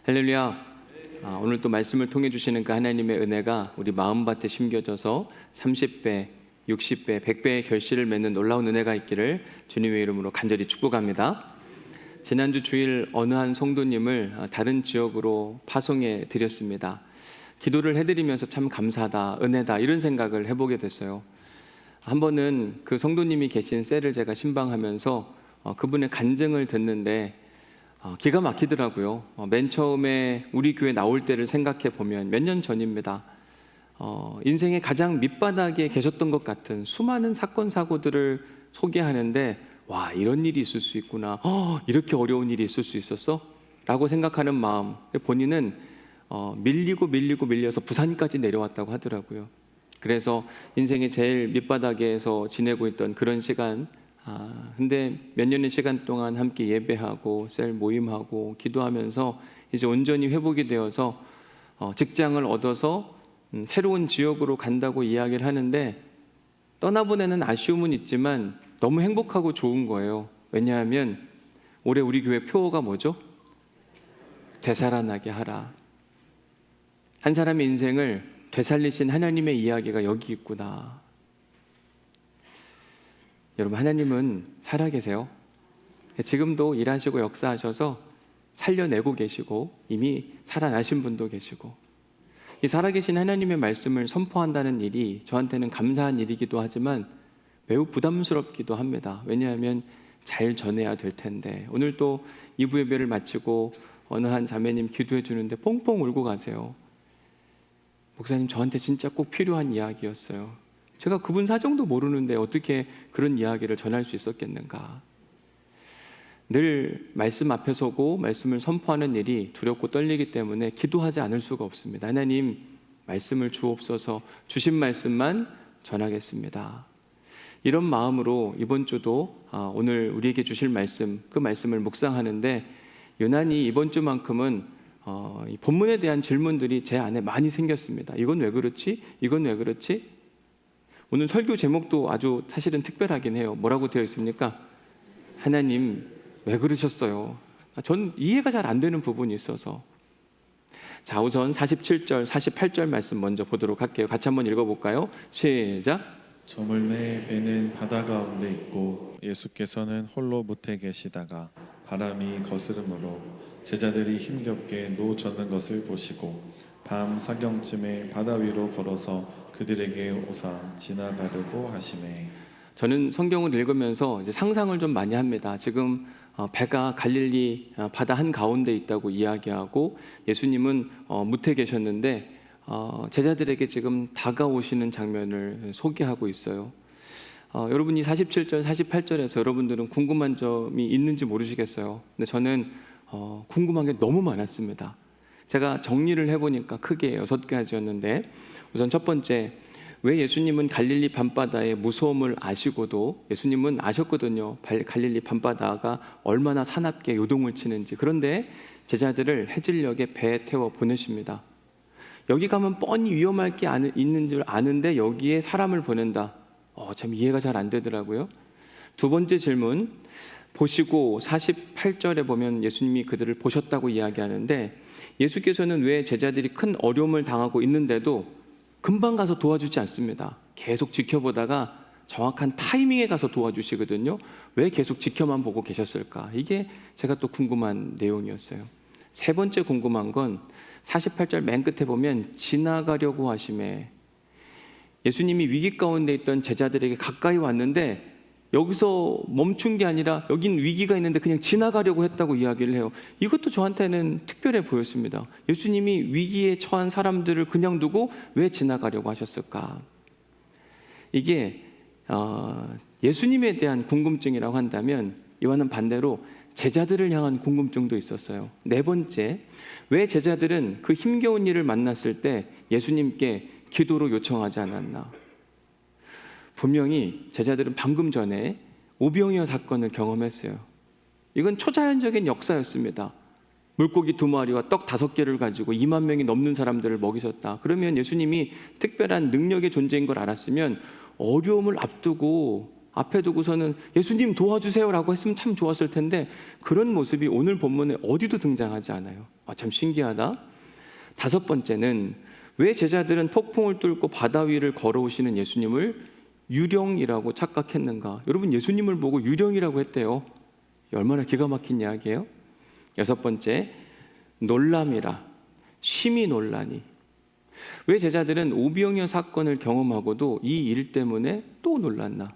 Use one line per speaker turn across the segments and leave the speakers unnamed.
할렐루야. 오늘 또 말씀을 통해 주시는 그 하나님의 은혜가 우리 마음밭에 심겨져서 30배, 60배, 100배의 결실을 맺는 놀라운 은혜가 있기를 주님의 이름으로 간절히 축복합니다. 지난주 주일 어느 한 성도님을 다른 지역으로 파송해 드렸습니다. 기도를 해드리면서 참 감사하다, 은혜다 이런 생각을 해보게 됐어요. 한 번은 그 성도님이 계신 셀을 제가 신방하면서 그분의 간증을 듣는데 기가 막히더라고요. 맨 처음에 우리 교회 나올 때를 생각해 보면 몇 년 전입니다. 인생의 가장 밑바닥에 계셨던 것 같은 수많은 사건 사고들을 소개하는데 와, 이런 일이 있을 수 있구나, 이렇게 어려운 일이 있을 수 있었어? 라고 생각하는 마음. 본인은 밀려서 부산까지 내려왔다고 하더라고요. 그래서 인생의 제일 밑바닥에서 지내고 있던 그런 시간, 근데 몇 년의 시간 동안 함께 예배하고 셀 모임하고 기도하면서 이제 온전히 회복이 되어서 직장을 얻어서 새로운 지역으로 간다고 이야기를 하는데, 떠나보내는 아쉬움은 있지만 너무 행복하고 좋은 거예요. 왜냐하면 올해 우리 교회 표어가 뭐죠? 되살아나게 하라. 한 사람의 인생을 되살리신 하나님의 이야기가 여기 있구나. 여러분, 하나님은 살아계세요. 지금도 일하시고 역사하셔서 살려내고 계시고 이미 살아나신 분도 계시고, 이 살아계신 하나님의 말씀을 선포한다는 일이 저한테는 감사한 일이기도 하지만 매우 부담스럽기도 합니다. 왜냐하면 잘 전해야 될 텐데. 오늘 또 2부 예배를 마치고 어느 한 자매님 기도해 주는데 뽕뽕 울고 가세요. 목사님, 저한테 진짜 꼭 필요한 이야기였어요. 제가 그분 사정도 모르는데 어떻게 그런 이야기를 전할 수 있었겠는가. 늘 말씀 앞에 서고 말씀을 선포하는 일이 두렵고 떨리기 때문에 기도하지 않을 수가 없습니다. 하나님, 말씀을 주옵소서. 주신 말씀만 전하겠습니다. 이런 마음으로 이번 주도 오늘 우리에게 주실 말씀, 그 말씀을 묵상하는데, 유난히 이번 주만큼은 이 본문에 대한 질문들이 제 안에 많이 생겼습니다. 이건 왜 그렇지? 이건 왜 그렇지? 오늘 설교 제목도 아주 사실은 특별하긴 해요. 뭐라고 되어 있습니까? 하나님, 왜 그러셨어요? 전 이해가 잘 안 되는 부분이 있어서. 자, 우선 47절, 48절 말씀 먼저 보도록 할게요. 같이 한번 읽어볼까요? 시작.
저물매 배는 바다 가운데 있고 예수께서는 홀로 무태 계시다가 바람이 거스름으로 제자들이 힘겹게 노 젓는 것을 보시고 밤 사경쯤에 바다 위로 걸어서 그들에게 오사 지나가려고 하시매.
저는 성경을 읽으면서 이제 상상을 좀 많이 합니다. 지금 배가 갈릴리 바다 한가운데 있다고 이야기하고 예수님은 무태 계셨는데 제자들에게 지금 다가오시는 장면을 소개하고 있어요. 여러분이 47절, 48절에서 여러분들은 궁금한 점이 있는지 모르시겠어요. 근데 저는 궁금한 게 너무 많았습니다. 제가 정리를 해보니까 크게 6가지였는데, 우선 첫 번째, 왜 예수님은 갈릴리 밤바다의 무서움을 아시고도, 예수님은 아셨거든요. 갈릴리 밤바다가 얼마나 사납게 요동을 치는지. 그런데 제자들을 해질녘에 배에 태워 보내십니다. 여기 가면 뻔히 위험할 게 있는 줄 아는데 여기에 사람을 보낸다. 참 이해가 잘 안 되더라고요. 두 번째 질문, 보시고 48절에 보면 예수님이 그들을 보셨다고 이야기하는데, 예수께서는 왜 제자들이 큰 어려움을 당하고 있는데도 금방 가서 도와주지 않습니다. 계속 지켜보다가 정확한 타이밍에 가서 도와주시거든요. 왜 계속 지켜만 보고 계셨을까? 이게 제가 또 궁금한 내용이었어요. 세 번째 궁금한 건 48절 맨 끝에 보면 지나가려고 하심에, 예수님이 위기 가운데 있던 제자들에게 가까이 왔는데 여기서 멈춘 게 아니라 여긴 위기가 있는데 그냥 지나가려고 했다고 이야기를 해요. 이것도 저한테는 특별해 보였습니다. 예수님이 위기에 처한 사람들을 그냥 두고 왜 지나가려고 하셨을까? 이게 예수님에 대한 궁금증이라고 한다면, 이와는 반대로 제자들을 향한 궁금증도 있었어요. 네 번째, 왜 제자들은 그 힘겨운 일을 만났을 때 예수님께 기도로 요청하지 않았나? 분명히 제자들은 방금 전에 오병이어 사건을 경험했어요. 이건 초자연적인 역사였습니다. 물고기 2마리와 떡 5개를 가지고 2만 명이 넘는 사람들을 먹이셨다. 그러면 예수님이 특별한 능력의 존재인 걸 알았으면 어려움을 앞두고 앞에 두고서는 예수님 도와주세요라고 했으면 참 좋았을 텐데 그런 모습이 오늘 본문에 어디도 등장하지 않아요. 참 신기하다. 다섯 번째는 왜 제자들은 폭풍을 뚫고 바다 위를 걸어오시는 예수님을 유령이라고 착각했는가? 여러분, 예수님을 보고 유령이라고 했대요. 얼마나 기가 막힌 이야기예요. 여섯 번째, 놀람이라. 심히 놀라니. 왜 제자들은 오병이어 사건을 경험하고도 이 일 때문에 또 놀랐나?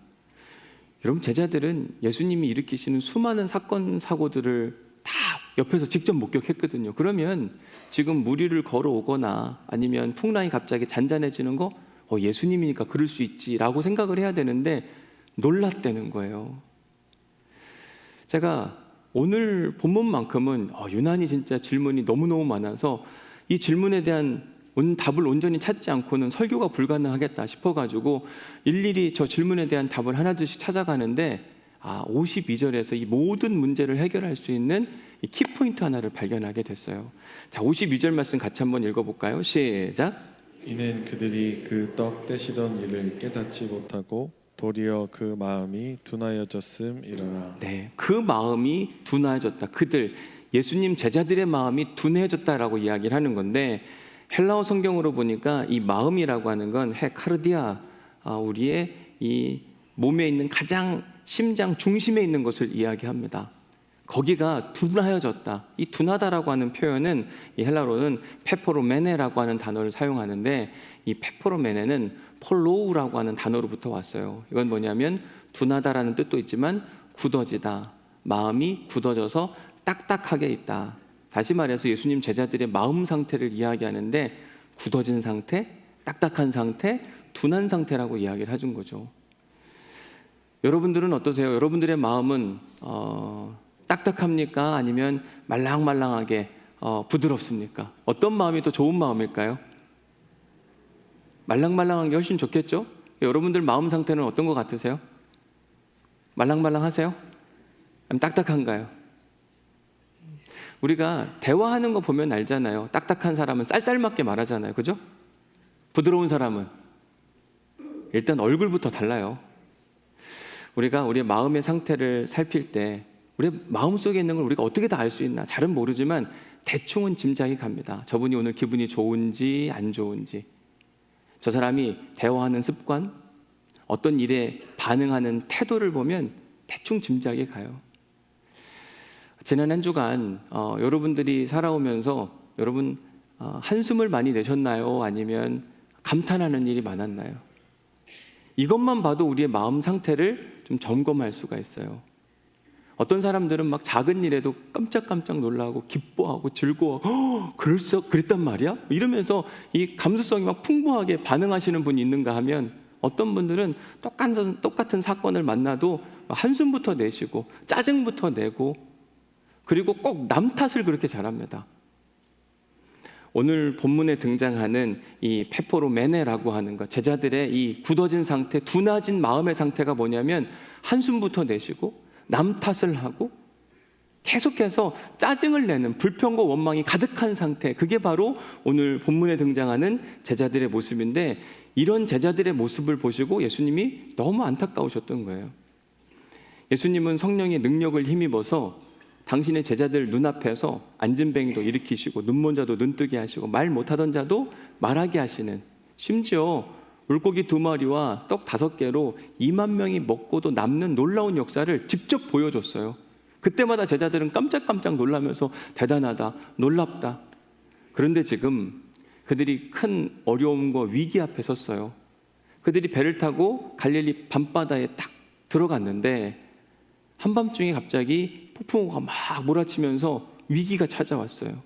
여러분, 제자들은 예수님이 일으키시는 수많은 사건 사고들을 다 옆에서 직접 목격했거든요. 그러면 지금 무리를 걸어오거나 아니면 풍랑이 갑자기 잔잔해지는 거 예수님이니까 그럴 수 있지라고 생각을 해야 되는데 놀랐다는 거예요. 제가 오늘 본문만큼은 유난히 진짜 질문이 너무너무 많아서 이 질문에 대한 답을 온전히 찾지 않고는 설교가 불가능하겠다 싶어가지고 일일이 저 질문에 대한 답을 하나둘씩 찾아가는데 52절에서 이 모든 문제를 해결할 수 있는 이 키포인트 하나를 발견하게 됐어요. 자, 52절 말씀 같이 한번 읽어볼까요? 시작.
이는 그들이 그 떡 떼시던 일을 깨닫지 못하고 도리어 그 마음이 둔하여졌음이러라.
네, 그 마음이 둔하여졌다. 그들, 예수님 제자들의 마음이 둔해졌다라고 이야기를 하는 건데 헬라어 성경으로 보니까 이 마음이라고 하는 건 헤카르디아, 우리의 이 몸에 있는 가장 심장 중심에 있는 것을 이야기합니다. 거기가 둔하여졌다. 이 둔하다라고 하는 표현은 이 헬라어로는 페포로메네라고 하는 단어를 사용하는데 이 페포로메네는 폴로우라고 하는 단어로부터 왔어요. 이건 뭐냐면 둔하다라는 뜻도 있지만 굳어지다. 마음이 굳어져서 딱딱하게 있다. 다시 말해서 예수님 제자들의 마음 상태를 이야기하는데 굳어진 상태, 딱딱한 상태, 둔한 상태라고 이야기를 해준 거죠. 여러분들은 어떠세요? 여러분들의 마음은 딱딱합니까? 아니면 말랑말랑하게 부드럽습니까? 어떤 마음이 더 좋은 마음일까요? 말랑말랑한 게 훨씬 좋겠죠? 여러분들 마음 상태는 어떤 것 같으세요? 말랑말랑하세요? 아니면 딱딱한가요? 우리가 대화하는 거 보면 알잖아요. 딱딱한 사람은 쌀쌀맞게 말하잖아요. 그죠? 부드러운 사람은 일단 얼굴부터 달라요. 우리가 우리의 마음의 상태를 살필 때 우리의 마음속에 있는 걸 우리가 어떻게 다 알 수 있나? 잘은 모르지만 대충은 짐작이 갑니다. 저분이 오늘 기분이 좋은지 안 좋은지, 저 사람이 대화하는 습관, 어떤 일에 반응하는 태도를 보면 대충 짐작이 가요. 지난 한 주간 여러분들이 살아오면서 여러분 한숨을 많이 내셨나요? 아니면 감탄하는 일이 많았나요? 이것만 봐도 우리의 마음 상태를 좀 점검할 수가 있어요. 어떤 사람들은 막 작은 일에도 깜짝깜짝 놀라고 기뻐하고 즐거워, 그랬단 말이야? 이러면서 이 감수성이 막 풍부하게 반응하시는 분이 있는가 하면 어떤 분들은 똑같은 사건을 만나도 한숨부터 내쉬고 짜증부터 내고 그리고 꼭 남 탓을 그렇게 잘합니다. 오늘 본문에 등장하는 이 페포로메네라고 하는 것, 제자들의 이 굳어진 상태, 둔해진 마음의 상태가 뭐냐면 한숨부터 내쉬고 남 탓을 하고 계속해서 짜증을 내는 불평과 원망이 가득한 상태, 그게 바로 오늘 본문에 등장하는 제자들의 모습인데 이런 제자들의 모습을 보시고 예수님이 너무 안타까우셨던 거예요. 예수님은 성령의 능력을 힘입어서 당신의 제자들 눈앞에서 앉은뱅이도 일으키시고 눈먼 자도 눈뜨게 하시고 말 못하던 자도 말하게 하시는, 심지어 물고기 2마리와 떡 5개로 2만 명이 먹고도 남는 놀라운 역사를 직접 보여줬어요. 그때마다 제자들은 깜짝깜짝 놀라면서 대단하다, 놀랍다. 그런데 지금 그들이 큰 어려움과 위기 앞에 섰어요. 그들이 배를 타고 갈릴리 밤바다에 딱 들어갔는데 한밤중에 갑자기 폭풍우가 막 몰아치면서 위기가 찾아왔어요.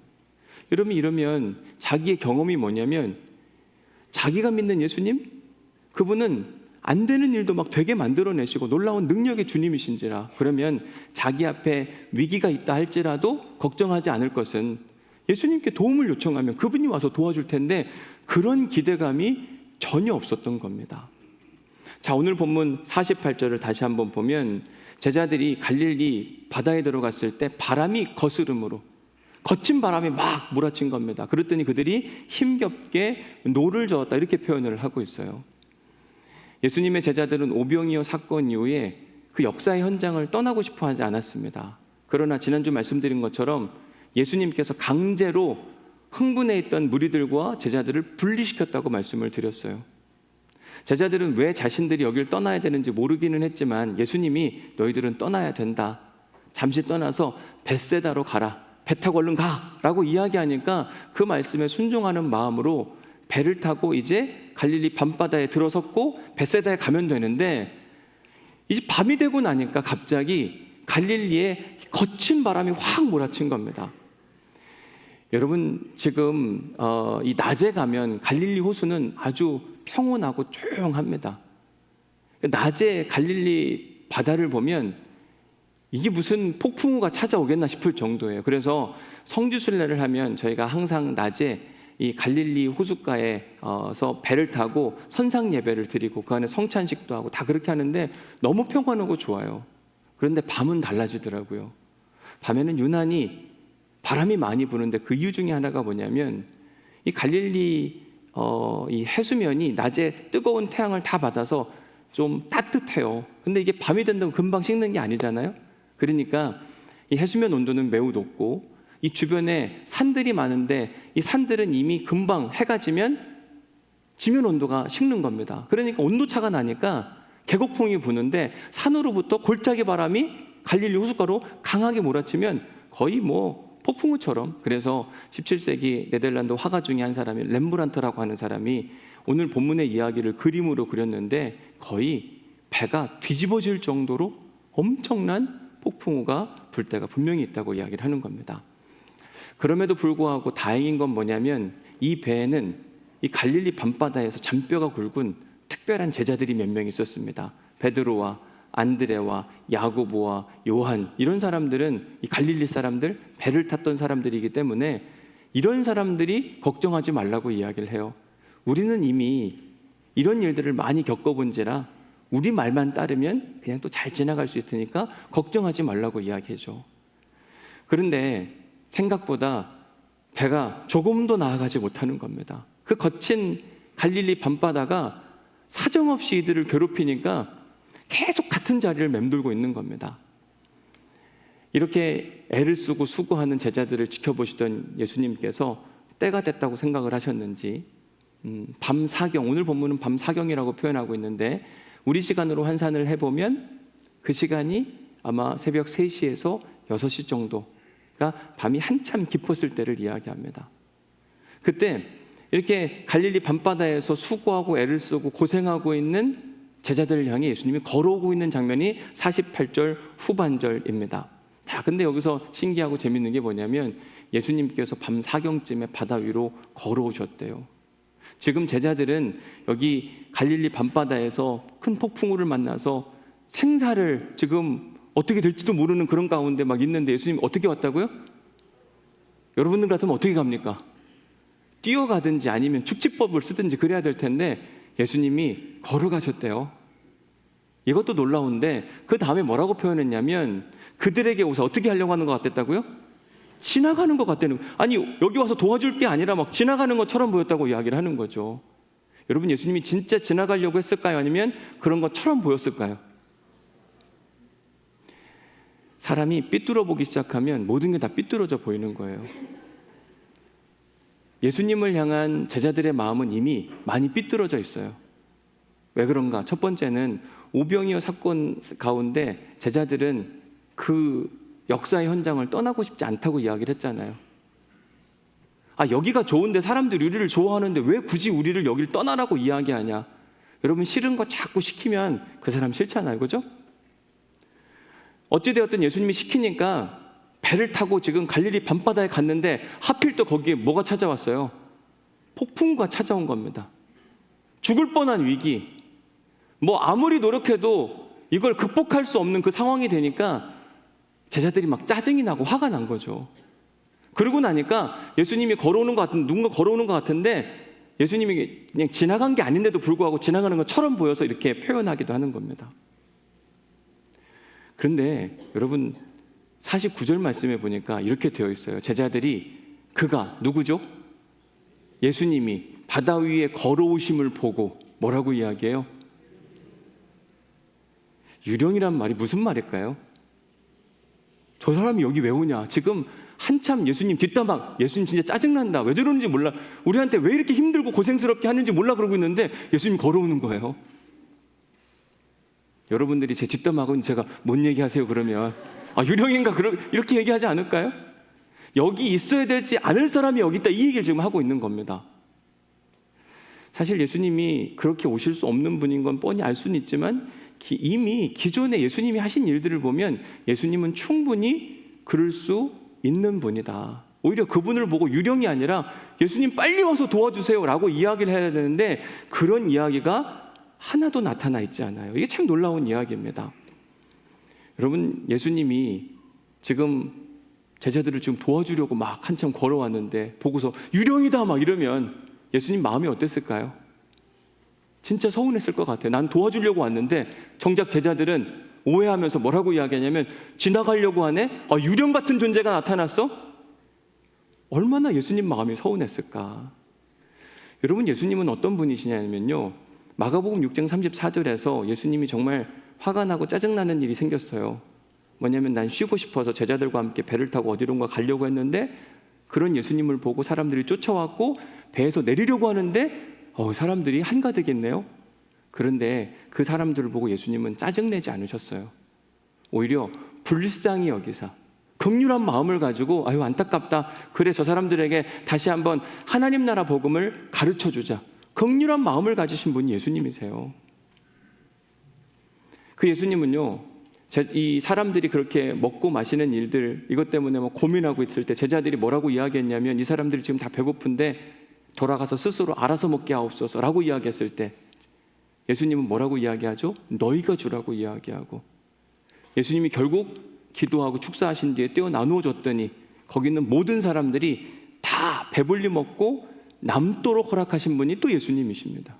여러분, 이러면 자기의 경험이 뭐냐면 자기가 믿는 예수님? 그분은 안 되는 일도 막 되게 만들어내시고 놀라운 능력의 주님이신지라, 그러면 자기 앞에 위기가 있다 할지라도 걱정하지 않을 것은 예수님께 도움을 요청하면 그분이 와서 도와줄 텐데 그런 기대감이 전혀 없었던 겁니다. 자, 오늘 본문 48절을 다시 한번 보면 제자들이 갈릴리 바다에 들어갔을 때 바람이 거스름으로 거친 바람이 막 몰아친 겁니다. 그랬더니 그들이 힘겹게 노를 저었다, 이렇게 표현을 하고 있어요. 예수님의 제자들은 오병이어 사건 이후에 그 역사의 현장을 떠나고 싶어 하지 않았습니다. 그러나 지난주 말씀드린 것처럼 예수님께서 강제로 흥분해 있던 무리들과 제자들을 분리시켰다고 말씀을 드렸어요. 제자들은 왜 자신들이 여길 떠나야 되는지 모르기는 했지만 예수님이 너희들은 떠나야 된다. 잠시 떠나서 벳세다로 가라. 배 타고 얼른 가라고 이야기하니까 그 말씀에 순종하는 마음으로 배를 타고 이제 갈릴리 밤바다에 들어섰고 벳세다에 가면 되는데, 이제 밤이 되고 나니까 갑자기 갈릴리에 거친 바람이 확 몰아친 겁니다. 여러분, 지금 이 낮에 가면 갈릴리 호수는 아주 평온하고 조용합니다. 낮에 갈릴리 바다를 보면 이게 무슨 폭풍우가 찾아오겠나 싶을 정도예요. 그래서 성지순례를 하면 저희가 항상 낮에 이 갈릴리 호숫가에서 배를 타고 선상 예배를 드리고 그 안에 성찬식도 하고 다 그렇게 하는데 너무 평안하고 좋아요. 그런데 밤은 달라지더라고요. 밤에는 유난히 바람이 많이 부는데 그 이유 중에 하나가 뭐냐면 이 갈릴리 이 해수면이 낮에 뜨거운 태양을 다 받아서 좀 따뜻해요. 근데 이게 밤이 된다고 금방 식는 게 아니잖아요. 그러니까 이 해수면 온도는 매우 높고 이 주변에 산들이 많은데 이 산들은 이미 금방 해가 지면 지면 온도가 식는 겁니다. 그러니까 온도차가 나니까 계곡풍이 부는데 산으로부터 골짜기 바람이 갈릴리 호숫가로 강하게 몰아치면 거의 뭐 폭풍우처럼. 그래서 17세기 네덜란드 화가 중에 한 사람이 렘브란트라고 하는 사람이 오늘 본문의 이야기를 그림으로 그렸는데 거의 배가 뒤집어질 정도로 엄청난 폭풍우가 불 때가 분명히 있다고 이야기를 하는 겁니다. 그럼에도 불구하고 다행인 건 뭐냐면 이 배에는 이 갈릴리 밤바다에서 잔뼈가 굵은 특별한 제자들이 몇 명 있었습니다. 베드로와 안드레와 야고보와 요한, 이런 사람들은 이 갈릴리 사람들, 배를 탔던 사람들이기 때문에 이런 사람들이 걱정하지 말라고 이야기를 해요. 우리는 이미 이런 일들을 많이 겪어본지라 우리 말만 따르면 그냥 또 잘 지나갈 수 있으니까 걱정하지 말라고 이야기해줘. 그런데 생각보다 배가 조금도 나아가지 못하는 겁니다. 그 거친 갈릴리 밤바다가 사정없이 이들을 괴롭히니까 계속 같은 자리를 맴돌고 있는 겁니다. 이렇게 애를 쓰고 수고하는 제자들을 지켜보시던 예수님께서 때가 됐다고 생각을 하셨는지 밤사경, 오늘 본문은 밤사경이라고 표현하고 있는데 우리 시간으로 환산을 해보면 그 시간이 아마 새벽 3시에서 6시 정도가 밤이 한참 깊었을 때를 이야기합니다. 그때 이렇게 갈릴리 밤바다에서 수고하고 애를 쓰고 고생하고 있는 제자들을 향해 예수님이 걸어오고 있는 장면이 48절 후반절입니다. 자, 근데 여기서 신기하고 재밌는 게 뭐냐면 예수님께서 밤 사경쯤에 바다 위로 걸어오셨대요. 지금 제자들은 여기 갈릴리 밤바다에서 큰 폭풍우를 만나서 생사를 지금 어떻게 될지도 모르는 그런 가운데 막 있는데 예수님 어떻게 왔다고요? 여러분들 같으면 어떻게 갑니까? 뛰어가든지 아니면 축지법을 쓰든지 그래야 될 텐데 예수님이 걸어가셨대요. 이것도 놀라운데 그 다음에 뭐라고 표현했냐면 그들에게 오사 어떻게 하려고 하는 것 같았다고요? 지나가는 것 같다는. 아니 여기 와서 도와줄 게 아니라 막 지나가는 것처럼 보였다고 이야기를 하는 거죠. 여러분, 예수님이 진짜 지나가려고 했을까요? 아니면 그런 것처럼 보였을까요? 사람이 삐뚤어 보기 시작하면 모든 게 다 삐뚤어져 보이는 거예요. 예수님을 향한 제자들의 마음은 이미 많이 삐뚤어져 있어요. 왜 그런가? 첫 번째는 오병이어 사건 가운데 제자들은 그 역사의 현장을 떠나고 싶지 않다고 이야기를 했잖아요. 아, 여기가 좋은데 사람들이 우리를 좋아하는데 왜 굳이 우리를 여길 떠나라고 이야기하냐? 여러분, 싫은 거 자꾸 시키면 그 사람 싫잖아요, 그죠? 어찌되었든 예수님이 시키니까 배를 타고 지금 갈릴리 밤바다에 갔는데 하필 또 거기에 뭐가 찾아왔어요? 폭풍우가 찾아온 겁니다. 죽을 뻔한 위기. 뭐 아무리 노력해도 이걸 극복할 수 없는 그 상황이 되니까 제자들이 막 짜증이 나고 화가 난 거죠. 그러고 나니까 예수님이 걸어오는 것 같은, 누군가 걸어오는 것 같은데 예수님이 그냥 지나간 게 아닌데도 불구하고 지나가는 것처럼 보여서 이렇게 표현하기도 하는 겁니다. 그런데 여러분, 49절 말씀에 보니까 이렇게 되어 있어요. 제자들이 그가 누구죠? 예수님이 바다 위에 걸어오심을 보고 뭐라고 이야기해요? 유령이란 말이 무슨 말일까요? 저 사람이 여기 왜 오냐? 지금 한참 예수님 뒷담화, 예수님 진짜 짜증난다. 왜 저러는지 몰라. 우리한테 왜 이렇게 힘들고 고생스럽게 하는지 몰라 그러고 있는데 예수님 걸어오는 거예요. 여러분들이 제 뒷담화하고 제가 뭔 얘기하세요 그러면 유령인가 이렇게 얘기하지 않을까요? 여기 있어야 될지 않을 사람이 여기 있다, 이 얘기를 지금 하고 있는 겁니다. 사실 예수님이 그렇게 오실 수 없는 분인 건 뻔히 알 수는 있지만 이미 기존에 예수님이 하신 일들을 보면 예수님은 충분히 그럴 수 있는 분이다. 오히려 그분을 보고 유령이 아니라 예수님 빨리 와서 도와주세요 라고 이야기를 해야 되는데 그런 이야기가 하나도 나타나 있지 않아요. 이게 참 놀라운 이야기입니다. 여러분, 예수님이 지금 제자들을 지금 도와주려고 막 한참 걸어왔는데 보고서 유령이다 막 이러면 예수님 마음이 어땠을까요? 진짜 서운했을 것 같아요. 난 도와주려고 왔는데 정작 제자들은 오해하면서 뭐라고 이야기하냐면 지나가려고 하네? 유령 같은 존재가 나타났어? 얼마나 예수님 마음이 서운했을까? 여러분, 예수님은 어떤 분이시냐면요, 마가복음 6장 34절에서 예수님이 정말 화가 나고 짜증나는 일이 생겼어요. 뭐냐면 난 쉬고 싶어서 제자들과 함께 배를 타고 어디론가 가려고 했는데 그런 예수님을 보고 사람들이 쫓아왔고 배에서 내리려고 하는데 사람들이 한가득했네요. 그런데 그 사람들을 보고 예수님은 짜증내지 않으셨어요. 오히려 불쌍히 여기사 긍휼한 마음을 가지고 안타깝다. 그래, 저 사람들에게 다시 한번 하나님 나라 복음을 가르쳐주자. 긍휼한 마음을 가지신 분이 예수님이세요. 그 예수님은요, 이 사람들이 그렇게 먹고 마시는 일들, 이것 때문에 고민하고 있을 때 제자들이 뭐라고 이야기했냐면 이 사람들이 지금 다 배고픈데 돌아가서 스스로 알아서 먹게 하옵소서 라고 이야기했을 때 예수님은 뭐라고 이야기하죠? 너희가 주라고 이야기하고, 예수님이 결국 기도하고 축사하신 뒤에 떼어 나누어 줬더니 거기 있는 모든 사람들이 다 배불리 먹고 남도록 허락하신 분이 또 예수님이십니다.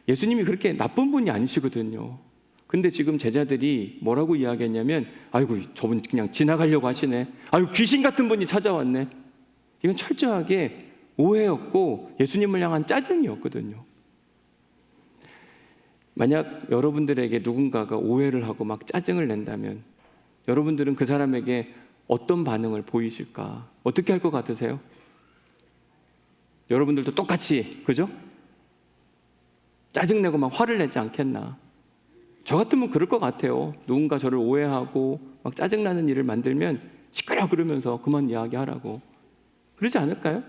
예수님이 그렇게 나쁜 분이 아니시거든요. 근데 지금 제자들이 뭐라고 이야기했냐면 저분 그냥 지나가려고 하시네. 귀신 같은 분이 찾아왔네. 이건 철저하게 오해였고 예수님을 향한 짜증이었거든요. 만약 여러분들에게 누군가가 오해를 하고 막 짜증을 낸다면 여러분들은 그 사람에게 어떤 반응을 보이실까? 어떻게 할 것 같으세요? 여러분들도 똑같이, 그죠? 짜증내고 막 화를 내지 않겠나? 저 같으면 그럴 것 같아요. 누군가 저를 오해하고 막 짜증나는 일을 만들면 시끄러 그러면서 그만 이야기하라고. 그러지 않을까요?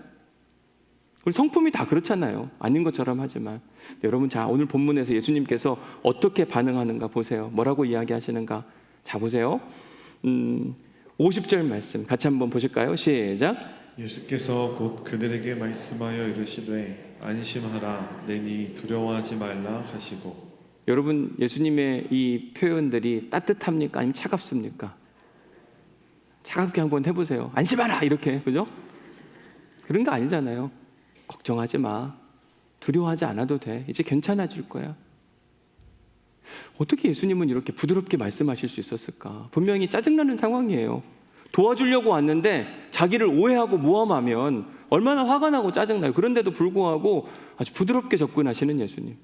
우리 성품이 다 그렇잖아요. 아닌 것처럼 하지만. 여러분, 자, 오늘 본문에서 예수님께서 어떻게 반응하는가 보세요. 뭐라고 이야기하시는가? 자, 보세요. 50절 말씀 같이 한번 보실까요? 시작.
예수께서 곧 그들에게 말씀하여 이르시되 안심하라, 내니 두려워하지 말라 하시고.
여러분, 예수님의 이 표현들이 따뜻합니까? 아니면 차갑습니까? 차갑게 한번 해보세요. 안심하라 이렇게, 그죠? 그런 거 아니잖아요. 걱정하지 마. 두려워하지 않아도 돼. 이제 괜찮아질 거야. 어떻게 예수님은 이렇게 부드럽게 말씀하실 수 있었을까? 분명히 짜증나는 상황이에요. 도와주려고 왔는데 자기를 오해하고 모함하면 얼마나 화가 나고 짜증나요. 그런데도 불구하고 아주 부드럽게 접근하시는 예수님.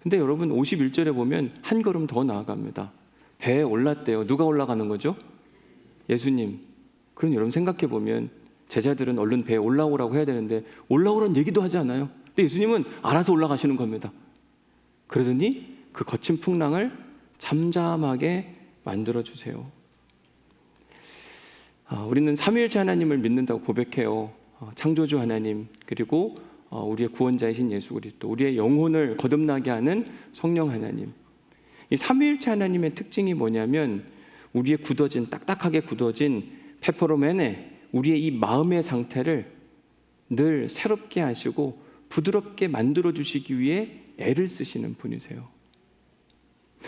근데 여러분, 51절에 보면 한 걸음 더 나아갑니다. 배에 올랐대요. 누가 올라가는 거죠? 예수님. 그럼 여러분 생각해 보면 제자들은 얼른 배에 올라오라고 해야 되는데 올라오라는 얘기도 하지 않아요. 근데 예수님은 알아서 올라가시는 겁니다. 그러더니 그 거친 풍랑을 잠잠하게 만들어주세요. 우리는 삼위일체 하나님을 믿는다고 고백해요. 창조주 하나님, 그리고 우리의 구원자이신 예수 그리스도, 우리의 영혼을 거듭나게 하는 성령 하나님. 이 삼위일체 하나님의 특징이 뭐냐면 우리의 딱딱하게 굳어진 페퍼로멘에 우리의 이 마음의 상태를 늘 새롭게 하시고 부드럽게 만들어주시기 위해 애를 쓰시는 분이세요.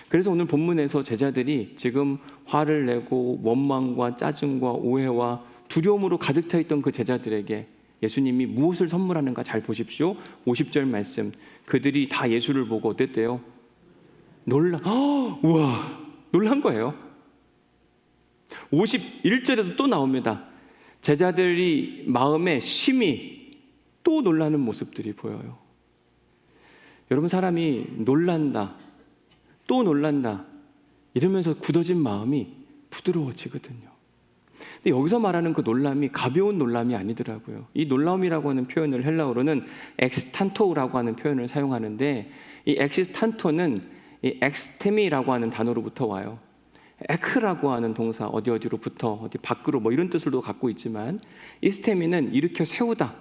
그래서 오늘 본문에서 제자들이 지금 화를 내고 원망과 짜증과 오해와 두려움으로 가득 차 있던 그 제자들에게 예수님이 무엇을 선물하는가 잘 보십시오. 50절 말씀. 그들이 다 예수를 보고 어땠대요? 우와, 놀란 거예요. 51절에도 또 나옵니다. 제자들이 마음에 심히 또 놀라는 모습들이 보여요. 여러분, 사람이 놀란다, 또 놀란다. 이러면서 굳어진 마음이 부드러워지거든요. 근데 여기서 말하는 그 놀람이 가벼운 놀람이 아니더라고요. 이 놀라움이라고 하는 표현을 헬라어로는 엑스탄토라고 하는 표현을 사용하는데, 이 엑스탄토는 이 엑스테미라고 하는 단어로부터 와요. 에크라고 하는 동사, 어디로부터 어디 밖으로 뭐 이런 뜻을도 갖고 있지만, 이스테미는 일으켜 세우다.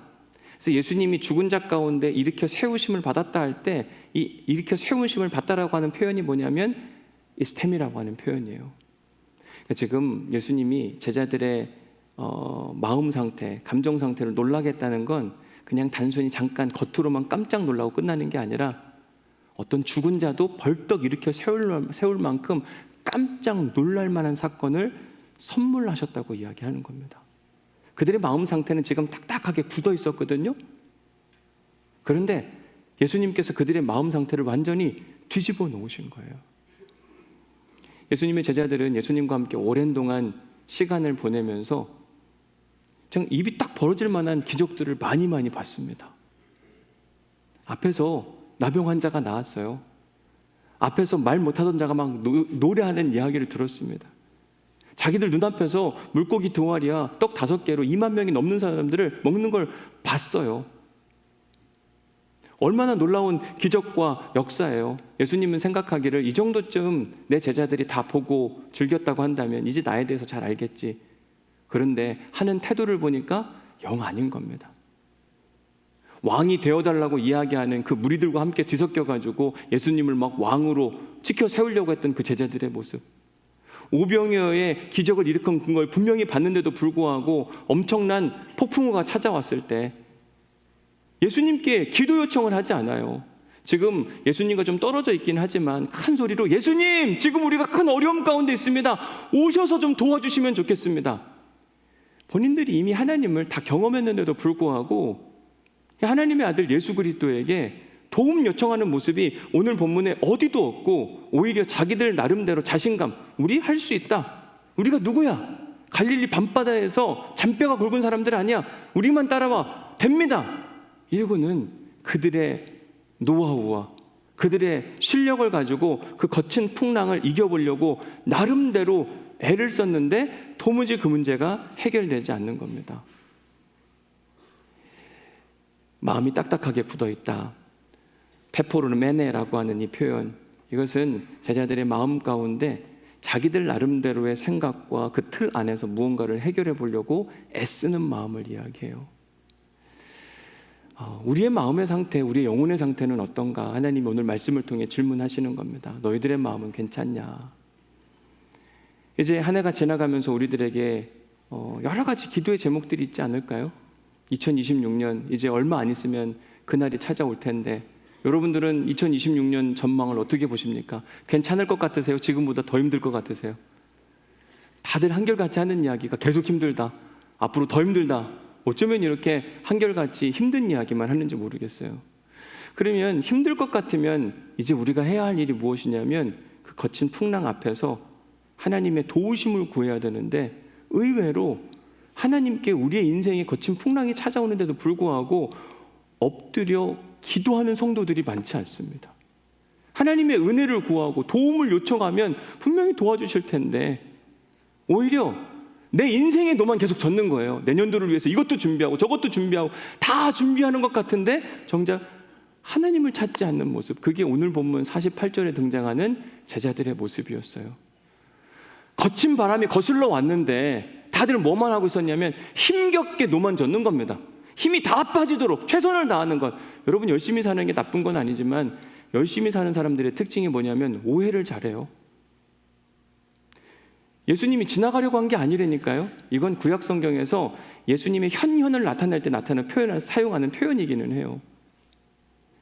그래서 예수님이 죽은 자 가운데 일으켜 세우심을 받았다 할 때 이 일으켜 세우심을 받다라고 하는 표현이 뭐냐면 이스템이라고 하는 표현이에요. 그러니까 지금 예수님이 제자들의 마음 상태, 감정 상태를 놀라게 했다는 건 그냥 단순히 잠깐 겉으로만 깜짝 놀라고 끝나는 게 아니라 어떤 죽은 자도 벌떡 일으켜 세울 만큼 깜짝 놀랄 만한 사건을 선물하셨다고 이야기하는 겁니다. 그들의 마음 상태는 지금 딱딱하게 굳어 있었거든요. 그런데 예수님께서 그들의 마음 상태를 완전히 뒤집어 놓으신 거예요. 예수님의 제자들은 예수님과 함께 오랜 동안 시간을 보내면서 정말 입이 딱 벌어질 만한 기적들을 많이 봤습니다. 앞에서 나병 환자가 나왔어요. 앞에서 말 못하던 자가 막 노래하는 이야기를 들었습니다. 자기들 눈앞에서 물고기 2마리와 떡 5개로 2만 명이 넘는 사람들을 먹는 걸 봤어요. 얼마나 놀라운 기적과 역사예요. 예수님은 생각하기를 이 정도쯤 내 제자들이 다 보고 즐겼다고 한다면 이제 나에 대해서 잘 알겠지. 그런데 하는 태도를 보니까 영 아닌 겁니다. 왕이 되어달라고 이야기하는 그 무리들과 함께 뒤섞여가지고 예수님을 막 왕으로 지켜 세우려고 했던 그 제자들의 모습, 오병이어의 기적을 일으킨 걸 분명히 봤는데도 불구하고 엄청난 폭풍우가 찾아왔을 때 예수님께 기도 요청을 하지 않아요. 지금 예수님과 좀 떨어져 있긴 하지만 큰 소리로 예수님, 지금 우리가 큰 어려움 가운데 있습니다. 오셔서 좀 도와주시면 좋겠습니다. 본인들이 이미 하나님을 다 경험했는데도 불구하고 하나님의 아들 예수 그리스도에게 도움 요청하는 모습이 오늘 본문에 어디도 없고 오히려 자기들 나름대로 자신감, 우리 할 수 있다. 우리가 누구야? 갈릴리 밤바다에서 잔뼈가 굵은 사람들 아니야. 우리만 따라와. 됩니다. 이러고는 그들의 노하우와 그들의 실력을 가지고 그 거친 풍랑을 이겨보려고 나름대로 애를 썼는데 도무지 그 문제가 해결되지 않는 겁니다. 마음이 딱딱하게 굳어있다. 페포르는 메네라고 하는 이 표현, 이것은 제자들의 마음 가운데 자기들 나름대로의 생각과 그 틀 안에서 무언가를 해결해 보려고 애쓰는 마음을 이야기해요. 우리의 마음의 상태, 우리의 영혼의 상태는 어떤가? 하나님이 오늘 말씀을 통해 질문하시는 겁니다. 너희들의 마음은 괜찮냐? 이제 한 해가 지나가면서 우리들에게 여러 가지 기도의 제목들이 있지 않을까요? 2026년 이제 얼마 안 있으면 그날이 찾아올 텐데 여러분들은 2026년 전망을 어떻게 보십니까? 괜찮을 것 같으세요? 지금보다 더 힘들 것 같으세요? 다들 한결같이 하는 이야기가 계속 힘들다, 앞으로 더 힘들다. 어쩌면 이렇게 한결같이 힘든 이야기만 하는지 모르겠어요. 그러면 힘들 것 같으면 이제 우리가 해야 할 일이 무엇이냐면 그 거친 풍랑 앞에서 하나님의 도우심을 구해야 되는데 의외로 하나님께 우리의 인생에 거친 풍랑이 찾아오는데도 불구하고 엎드려 기도하는 성도들이 많지 않습니다. 하나님의 은혜를 구하고 도움을 요청하면 분명히 도와주실 텐데 오히려 내 인생에 너만 계속 젖는 거예요. 내년도를 위해서 이것도 준비하고 저것도 준비하고 다 준비하는 것 같은데 정작 하나님을 찾지 않는 모습, 그게 오늘 본문 48절에 등장하는 제자들의 모습이었어요. 거친 바람이 거슬러 왔는데 다들 뭐만 하고 있었냐면 힘겹게 노만 젓는 겁니다. 힘이 다 빠지도록 최선을 다하는 것. 여러분, 열심히 사는 게 나쁜 건 아니지만 열심히 사는 사람들의 특징이 뭐냐면 오해를 잘해요. 예수님이 지나가려고 한 게 아니라니까요. 이건 구약 성경에서 예수님의 현현을 나타낼 때 나타나는 표현을 사용하는 표현이기는 해요.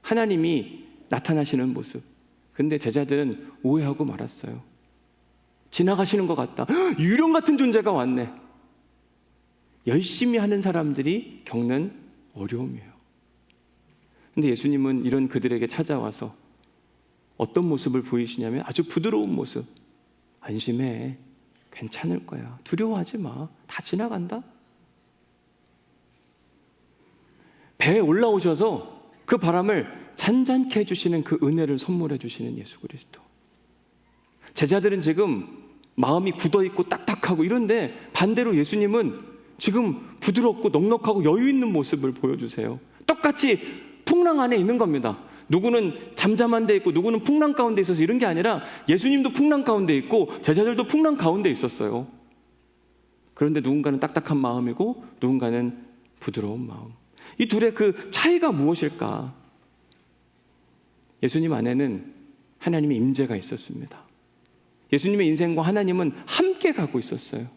하나님이 나타나시는 모습. 근데 제자들은 오해하고 말았어요. 지나가시는 것 같다. 유령 같은 존재가 왔네. 열심히 하는 사람들이 겪는 어려움이에요. 근데 예수님은 이런 그들에게 찾아와서 어떤 모습을 보이시냐면 아주 부드러운 모습. 안심해. 괜찮을 거야. 두려워하지 마. 다 지나간다. 배에 올라오셔서 그 바람을 잔잔케 해주시는 그 은혜를 선물해 주시는 예수 그리스도. 제자들은 지금 마음이 굳어있고 딱딱하고 이런데 반대로 예수님은 지금 부드럽고 넉넉하고 여유 있는 모습을 보여주세요. 똑같이 풍랑 안에 있는 겁니다. 누구는 잠잠한 데 있고 누구는 풍랑 가운데 있어서 이런 게 아니라 예수님도 풍랑 가운데 있고 제자들도 풍랑 가운데 있었어요. 그런데 누군가는 딱딱한 마음이고 누군가는 부드러운 마음. 이 둘의 그 차이가 무엇일까? 예수님 안에는 하나님의 임재가 있었습니다. 예수님의 인생과 하나님은 함께 가고 있었어요.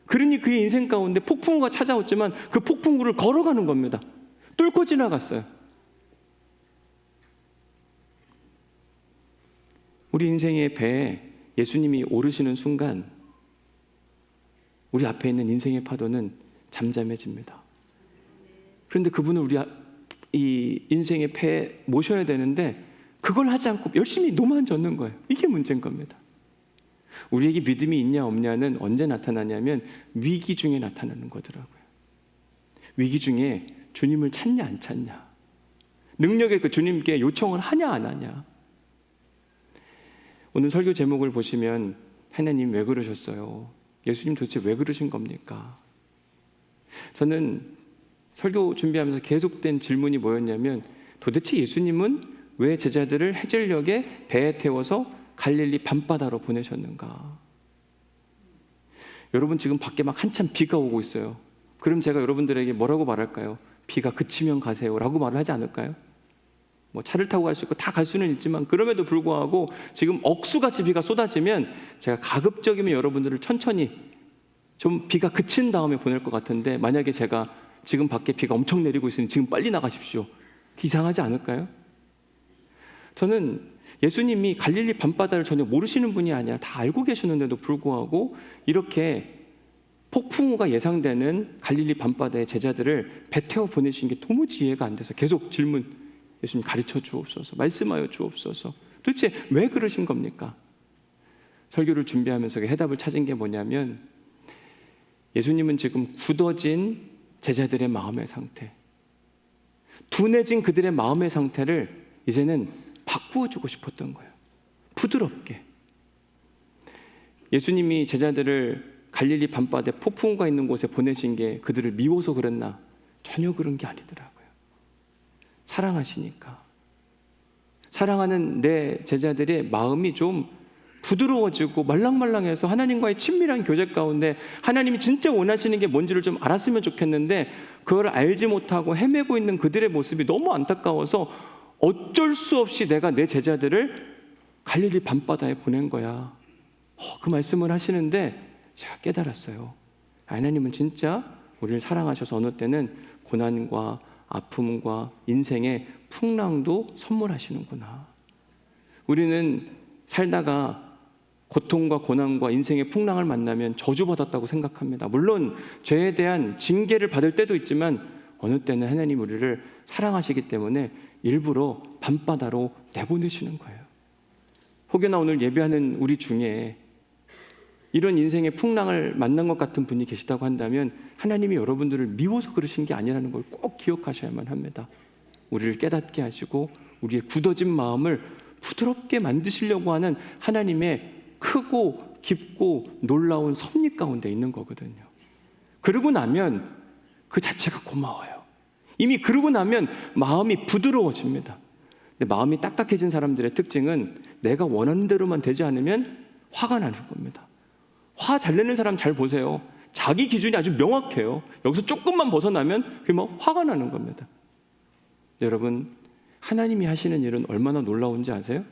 그러니 그의 인생 가운데 폭풍우가 찾아왔지만 그 폭풍우를 걸어가는 겁니다. 뚫고 지나갔어요. 우리 인생의 배에 예수님이 오르시는 순간 우리 앞에 있는 인생의 파도는 잠잠해집니다. 그런데 그분을 우리 이 인생의 배에 모셔야 되는데 그걸 하지 않고 열심히 노만 젓는 거예요. 이게 문제인 겁니다. 우리에게 믿음이 있냐 없냐는 언제 나타나냐면 위기 중에 나타나는 거더라고요. 위기 중에 주님을 찾냐 안 찾냐, 능력의 그 주님께 요청을 하냐 안 하냐. 오늘 설교 제목을 보시면 하나님 왜 그러셨어요? 예수님 도대체 왜 그러신 겁니까? 저는 설교 준비하면서 계속된 질문이 뭐였냐면 도대체 예수님은 왜 제자들을 해질녘에 배에 태워서 갈릴리 밤바다로 보내셨는가? 여러분 지금 밖에 막 한참 비가 오고 있어요. 그럼 제가 여러분들에게 뭐라고 말할까요? 비가 그치면 가세요 라고 말을 하지 않을까요? 뭐 차를 타고 갈 수 있고 다 갈 수는 있지만 그럼에도 불구하고 지금 억수같이 비가 쏟아지면 제가 가급적이면 여러분들을 천천히 좀 비가 그친 다음에 보낼 것 같은데 만약에 제가 지금 밖에 비가 엄청 내리고 있으니 지금 빨리 나가십시오. 이상하지 않을까요? 저는 예수님이 갈릴리 밤바다를 전혀 모르시는 분이 아니라 다 알고 계셨는데도 불구하고 이렇게 폭풍우가 예상되는 갈릴리 밤바다의 제자들을 배 태워 보내신 게 도무지 이해가 안 돼서 계속 질문, 예수님 가르쳐 주옵소서, 말씀하여 주옵소서. 도대체 왜 그러신 겁니까? 설교를 준비하면서 그 해답을 찾은 게 뭐냐면 예수님은 지금 굳어진 제자들의 마음의 상태, 둔해진 그들의 마음의 상태를 이제는 바꾸어주고 싶었던 거예요. 부드럽게. 예수님이 제자들을 갈릴리 밤바다에 폭풍우가 있는 곳에 보내신 게 그들을 미워서 그랬나? 전혀 그런 게 아니더라고요. 사랑하시니까. 사랑하는 내 제자들의 마음이 좀 부드러워지고 말랑말랑해서 하나님과의 친밀한 교제 가운데 하나님이 진짜 원하시는 게 뭔지를 좀 알았으면 좋겠는데 그걸 알지 못하고 헤매고 있는 그들의 모습이 너무 안타까워서 어쩔 수 없이 내가 내 제자들을 갈릴리 밤바다에 보낸 거야. 그 말씀을 하시는데 제가 깨달았어요. 하나님은 진짜 우리를 사랑하셔서 어느 때는 고난과 아픔과 인생의 풍랑도 선물하시는구나. 우리는 살다가 고통과 고난과 인생의 풍랑을 만나면 저주받았다고 생각합니다. 물론 죄에 대한 징계를 받을 때도 있지만 어느 때는 하나님 우리를 사랑하시기 때문에 일부러 밤바다로 내보내시는 거예요. 혹여나 오늘 예배하는 우리 중에 이런 인생의 풍랑을 만난 것 같은 분이 계시다고 한다면 하나님이 여러분들을 미워서 그러신 게 아니라는 걸 꼭 기억하셔야만 합니다. 우리를 깨닫게 하시고 우리의 굳어진 마음을 부드럽게 만드시려고 하는 하나님의 크고 깊고 놀라운 섭리 가운데 있는 거거든요. 그러고 나면 그 자체가 고마워요. 이미 그러고 나면 마음이 부드러워집니다. 근데 마음이 딱딱해진 사람들의 특징은 내가 원하는 대로만 되지 않으면 화가 나는 겁니다. 화 잘 내는 사람 잘 보세요. 자기 기준이 아주 명확해요. 여기서 조금만 벗어나면 그게 뭐 화가 나는 겁니다. 여러분, 하나님이 하시는 일은 얼마나 놀라운지 아세요?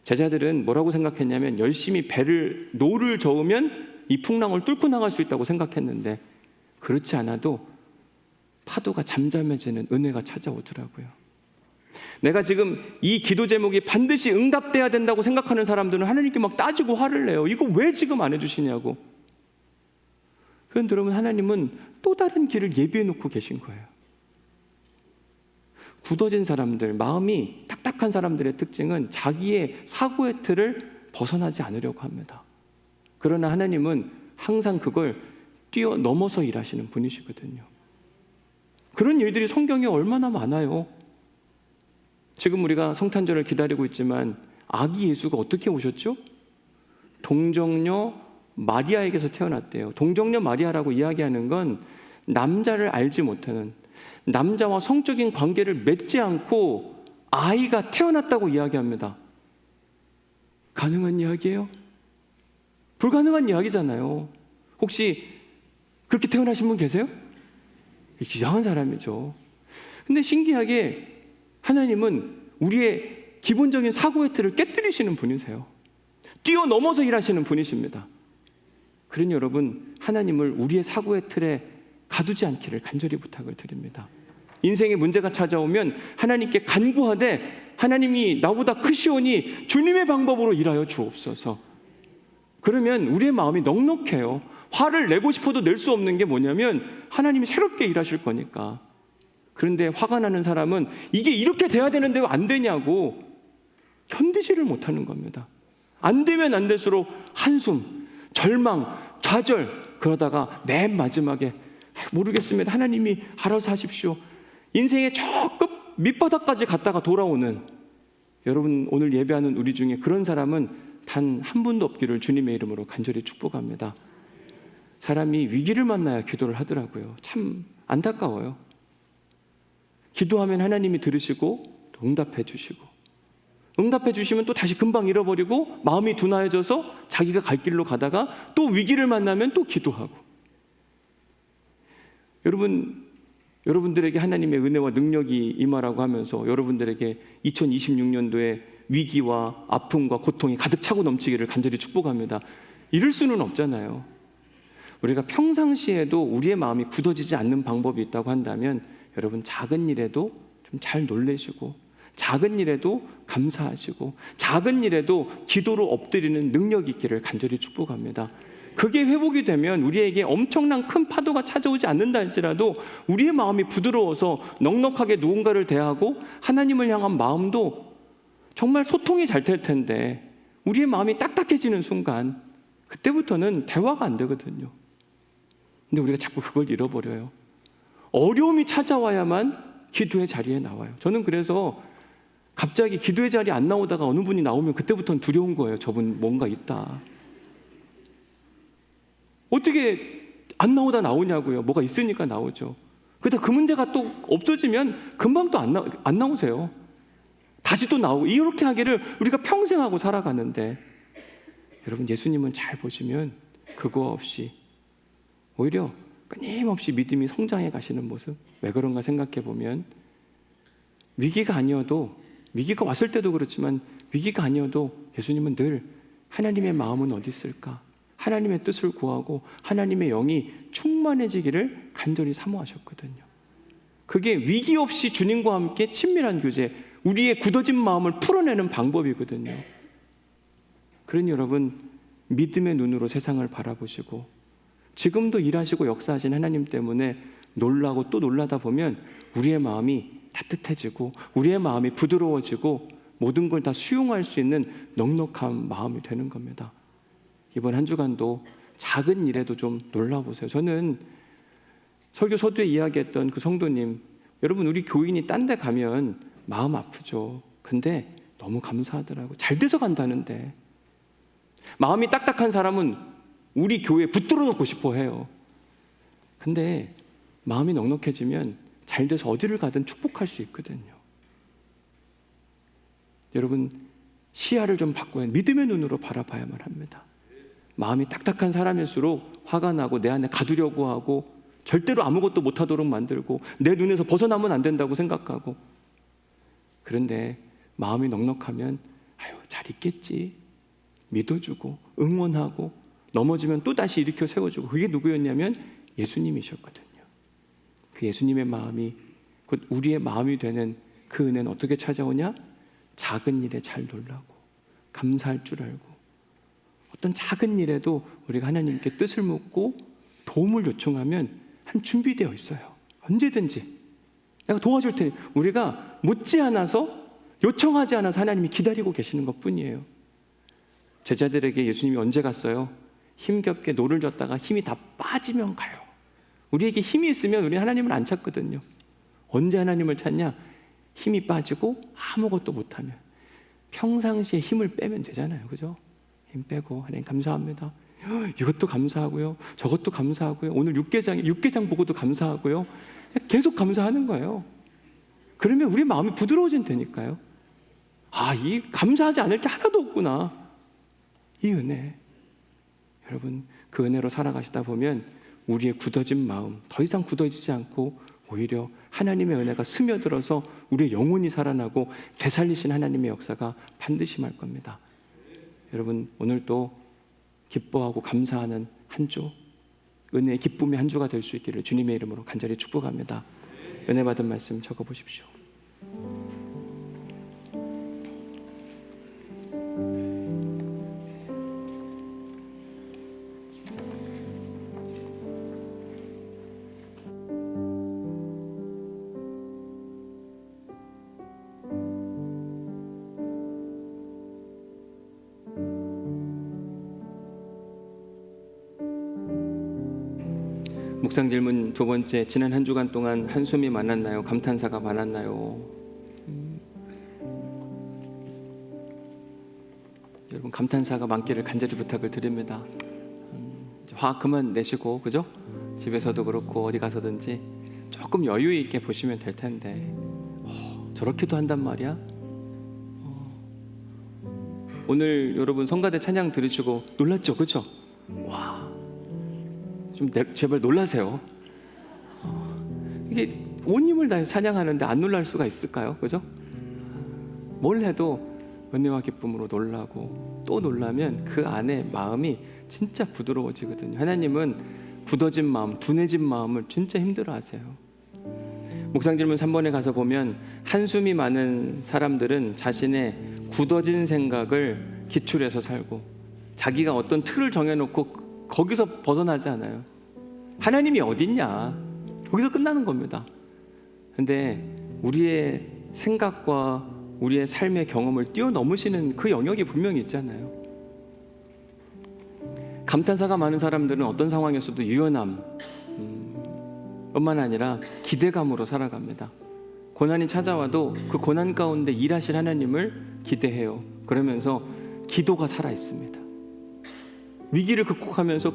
제자들은 뭐라고 생각했냐면 열심히 노를 저으면 이 풍랑을 뚫고 나갈 수 있다고 생각했는데 그렇지 않아도 파도가 잠잠해지는 은혜가 찾아오더라고요. 내가 지금 이 기도 제목이 반드시 응답돼야 된다고 생각하는 사람들은 하나님께 막 따지고 화를 내요. 이거 왜 지금 안 해주시냐고. 그런데 여러분, 하나님은 또 다른 길을 예비해 놓고 계신 거예요. 굳어진 사람들, 마음이 딱딱한 사람들의 특징은 자기의 사고의 틀을 벗어나지 않으려고 합니다. 그러나 하나님은 항상 그걸 뛰어넘어서 일하시는 분이시거든요. 그런 일들이 성경에 얼마나 많아요. 지금 우리가 성탄절을 기다리고 있지만 아기 예수가 어떻게 오셨죠? 동정녀 마리아에게서 태어났대요. 동정녀 마리아라고 이야기하는 건 남자를 알지 못하는, 남자와 성적인 관계를 맺지 않고 아이가 태어났다고 이야기합니다. 가능한 이야기예요? 불가능한 이야기잖아요. 혹시 그렇게 태어나신 분 계세요? 이상한 사람이죠. 근데 신기하게 하나님은 우리의 기본적인 사고의 틀을 깨뜨리시는 분이세요. 뛰어넘어서 일하시는 분이십니다. 그러니 여러분, 하나님을 우리의 사고의 틀에 가두지 않기를 간절히 부탁을 드립니다. 인생에 문제가 찾아오면 하나님께 간구하되 하나님이 나보다 크시오니 주님의 방법으로 일하여 주옵소서. 그러면 우리의 마음이 넉넉해요. 화를 내고 싶어도 낼 수 없는 게 뭐냐면 하나님이 새롭게 일하실 거니까. 그런데 화가 나는 사람은 이게 이렇게 돼야 되는데 왜 안 되냐고 견디지를 못하는 겁니다. 안 되면 안 될수록 한숨, 절망, 좌절, 그러다가 맨 마지막에 모르겠습니다. 하나님이 알아서 하십시오. 인생의 저 끝 밑바닥까지 갔다가 돌아오는, 여러분 오늘 예배하는 우리 중에 그런 사람은 단 한 분도 없기를 주님의 이름으로 간절히 축복합니다. 사람이 위기를 만나야 기도를 하더라고요. 참 안타까워요. 기도하면 하나님이 들으시고 또 응답해 주시고, 응답해 주시면 또 다시 금방 잃어버리고 마음이 둔하여져서 자기가 갈 길로 가다가 또 위기를 만나면 또 기도하고. 여러분들에게 하나님의 은혜와 능력이 임하라고 하면서 여러분들에게 2026년도에 위기와 아픔과 고통이 가득 차고 넘치기를 간절히 축복합니다. 이럴 수는 없잖아요. 우리가 평상시에도 우리의 마음이 굳어지지 않는 방법이 있다고 한다면 여러분, 작은 일에도 좀 잘 놀래시고, 작은 일에도 감사하시고, 작은 일에도 기도로 엎드리는 능력이 있기를 간절히 축복합니다. 그게 회복이 되면 우리에게 엄청난 큰 파도가 찾아오지 않는다 할지라도 우리의 마음이 부드러워서 넉넉하게 누군가를 대하고 하나님을 향한 마음도 정말 소통이 잘 될 텐데, 우리의 마음이 딱딱해지는 순간 그때부터는 대화가 안 되거든요. 근데 우리가 자꾸 그걸 잃어버려요. 어려움이 찾아와야만 기도의 자리에 나와요. 저는 그래서 갑자기 기도의 자리에 안 나오다가 어느 분이 나오면 그때부터는 두려운 거예요. 저분 뭔가 있다. 어떻게 안 나오다 나오냐고요. 뭐가 있으니까 나오죠. 그러다 그 문제가 또 없어지면 금방 또 안 나오세요. 다시 또 나오고, 이렇게 하기를 우리가 평생 하고 살아가는데, 여러분 예수님은 잘 보시면 그거 없이 오히려 끊임없이 믿음이 성장해 가시는 모습, 왜 그런가 생각해 보면 위기가 아니어도, 위기가 왔을 때도 그렇지만 위기가 아니어도 예수님은 늘 하나님의 마음은 어디 있을까? 하나님의 뜻을 구하고 하나님의 영이 충만해지기를 간절히 사모하셨거든요. 그게 위기 없이 주님과 함께 친밀한 교제, 우리의 굳어진 마음을 풀어내는 방법이거든요. 그러니 여러분, 믿음의 눈으로 세상을 바라보시고 지금도 일하시고 역사하신 하나님 때문에 놀라고 또 놀라다 보면 우리의 마음이 따뜻해지고 우리의 마음이 부드러워지고 모든 걸 다 수용할 수 있는 넉넉한 마음이 되는 겁니다. 이번 한 주간도 작은 일에도 좀 놀라보세요. 저는 설교 서두에 이야기했던 그 성도님, 여러분 우리 교인이 딴 데 가면 마음 아프죠. 근데 너무 감사하더라고요. 잘 돼서 간다는데. 마음이 딱딱한 사람은 우리 교회에 붙들어 놓고 싶어 해요. 근데 마음이 넉넉해지면 잘 돼서 어디를 가든 축복할 수 있거든요. 여러분, 시야를 좀 바꿔야 믿음의 눈으로 바라봐야만 합니다. 마음이 딱딱한 사람일수록 화가 나고 내 안에 가두려고 하고 절대로 아무것도 못하도록 만들고 내 눈에서 벗어나면 안 된다고 생각하고, 그런데 마음이 넉넉하면 아유 잘 있겠지 믿어주고 응원하고 넘어지면 또다시 일으켜 세워주고, 그게 누구였냐면 예수님이셨거든요. 그 예수님의 마음이 곧 우리의 마음이 되는 그 은혜는 어떻게 찾아오냐? 작은 일에 잘 놀라고 감사할 줄 알고, 어떤 작은 일에도 우리가 하나님께 뜻을 묻고 도움을 요청하면 한 준비되어 있어요. 언제든지 내가 도와줄 테니. 우리가 묻지 않아서, 요청하지 않아서 하나님이 기다리고 계시는 것뿐이에요. 제자들에게 예수님이 언제 갔어요? 힘겹게 노를 젓다가 힘이 다 빠지면 가요. 우리에게 힘이 있으면 우리는 하나님을 안 찾거든요. 언제 하나님을 찾냐? 힘이 빠지고 아무것도 못하면. 평상시에 힘을 빼면 되잖아요. 그죠? 힘 빼고 하나님 감사합니다. 이것도 감사하고요. 저것도 감사하고요. 오늘 육개장 보고도 감사하고요. 계속 감사하는 거예요. 그러면 우리 마음이 부드러워진다니까요. 이 감사하지 않을 게 하나도 없구나. 이 은혜. 여러분, 그 은혜로 살아가시다 보면 우리의 굳어진 마음 더 이상 굳어지지 않고 오히려 하나님의 은혜가 스며들어서 우리의 영혼이 살아나고 되살리신 하나님의 역사가 반드시 임할 겁니다. 여러분, 오늘도 기뻐하고 감사하는 한 주, 은혜의 기쁨의 한 주가 될 수 있기를 주님의 이름으로 간절히 축복합니다. 은혜 받은 말씀 적어보십시오. 묵상 질문 두 번째, 지난 한 주간 동안 한숨이 많았나요? 감탄사가 많았나요? 여러분, 감탄사가 많기를 간절히 부탁을 드립니다. 화 그만 내시고, 그죠? 집에서도 그렇고 어디 가서든지 조금 여유 있게 보시면 될 텐데 저렇게도 한단 말이야? 오늘 여러분 성가대 찬양 들으시고 놀랐죠? 그죠? 와, 좀 제발 놀라세요. 이게 온 힘을 다해서 찬양하는데 안 놀랄 수가 있을까요? 그죠? 뭘 해도 은혜와 기쁨으로 놀라고 또 놀라면 그 안에 마음이 진짜 부드러워지거든요. 하나님은 굳어진 마음, 둔해진 마음을 진짜 힘들어하세요. 묵상 질문 3번에 가서 보면 한숨이 많은 사람들은 자신의 굳어진 생각을 기출해서 살고 자기가 어떤 틀을 정해놓고 거기서 벗어나지 않아요. 하나님이 어딨냐? 거기서 끝나는 겁니다. 근데 우리의 생각과 우리의 삶의 경험을 뛰어넘으시는 그 영역이 분명히 있잖아요. 감탄사가 많은 사람들은 어떤 상황에서도 유연함 뿐만 아니라 기대감으로 살아갑니다. 고난이 찾아와도 그 고난 가운데 일하실 하나님을 기대해요. 그러면서 기도가 살아있습니다. 위기를 극복하면서